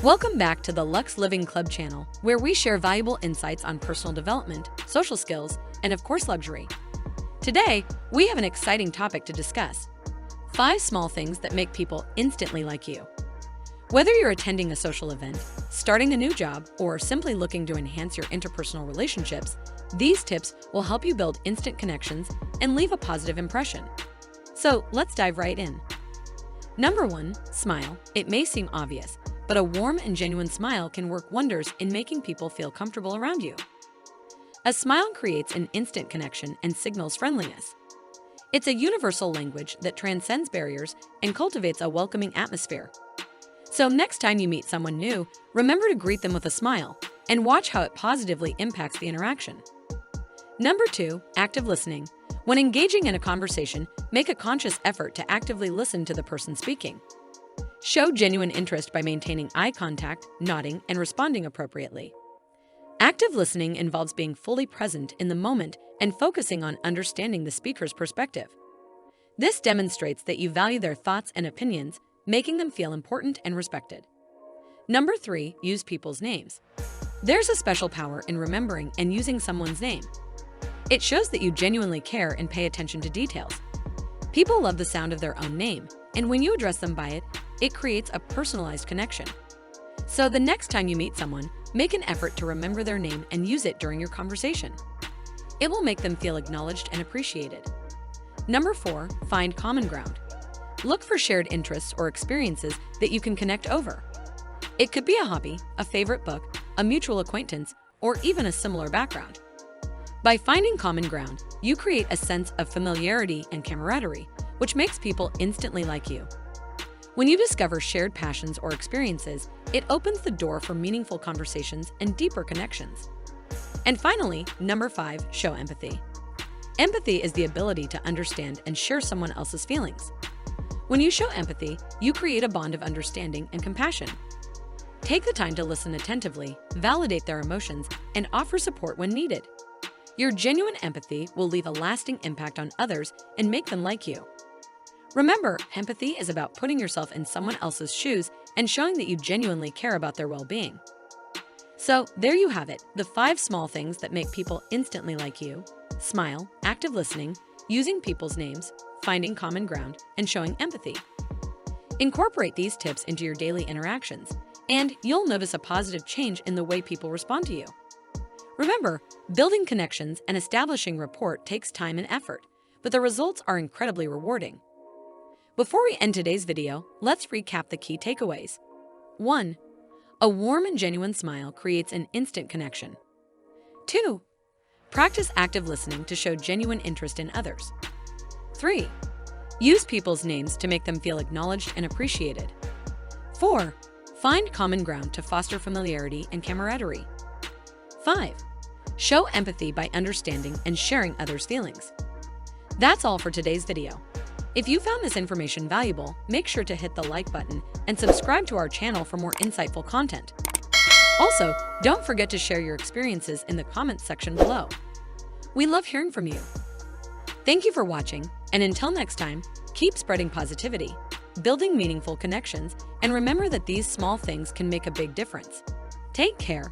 Welcome back to the Luxe Living Club channel, where we share valuable insights on personal development, social skills, and of course luxury. Today, we have an exciting topic to discuss: 5 small things that make people instantly like you. Whether you're attending a social event, starting a new job, or simply looking to enhance your interpersonal relationships, these tips will help you build instant connections and leave a positive impression. So let's dive right in. Number 1, smile. It may seem obvious, but a warm and genuine smile can work wonders in making people feel comfortable around you. A smile creates an instant connection and signals friendliness. It's a universal language that transcends barriers and cultivates a welcoming atmosphere. So next time you meet someone new, remember to greet them with a smile and watch how it positively impacts the interaction. Number 2, active listening. When engaging in a conversation, make a conscious effort to actively listen to the person speaking. Show genuine interest by maintaining eye contact, nodding, and responding appropriately. Active listening involves being fully present in the moment and focusing on understanding the speaker's perspective. This demonstrates that you value their thoughts and opinions, making them feel important and respected. Number 3, use people's names. There's a special power in remembering and using someone's name. It shows that you genuinely care and pay attention to details. People love the sound of their own name, and when you address them by it, it creates a personalized connection. So the next time you meet someone, make an effort to remember their name and use it during your conversation. It will make them feel acknowledged and appreciated. Number 4, find common ground. Look for shared interests or experiences that you can connect over. It could be a hobby, a favorite book, a mutual acquaintance, or even a similar background. By finding common ground, you create a sense of familiarity and camaraderie, which makes people instantly like you. When you discover shared passions or experiences, it opens the door for meaningful conversations and deeper connections. And finally, number 5, show empathy. Empathy is the ability to understand and share someone else's feelings. When you show empathy, you create a bond of understanding and compassion. Take the time to listen attentively, validate their emotions, and offer support when needed. Your genuine empathy will leave a lasting impact on others and make them like you. Remember, empathy is about putting yourself in someone else's shoes and showing that you genuinely care about their well-being. So there you have it, the 5 small things that make people instantly like you: smile, active listening, using people's names, finding common ground, and showing empathy. Incorporate these tips into your daily interactions, and you'll notice a positive change in the way people respond to you. Remember, building connections and establishing rapport takes time and effort, but the results are incredibly rewarding. Before we end today's video, let's recap the key takeaways. 1. A warm and genuine smile creates an instant connection. 2. Practice active listening to show genuine interest in others. 3. Use people's names to make them feel acknowledged and appreciated. 4. Find common ground to foster familiarity and camaraderie. 5. Show empathy by understanding and sharing others' feelings. That's all for today's video. If you found this information valuable, make sure to hit the like button and subscribe to our channel for more insightful content. Also, don't forget to share your experiences in the comments section below. We love hearing from you. Thank you for watching, and until next time, keep spreading positivity, building meaningful connections, and remember that these small things can make a big difference. Take care.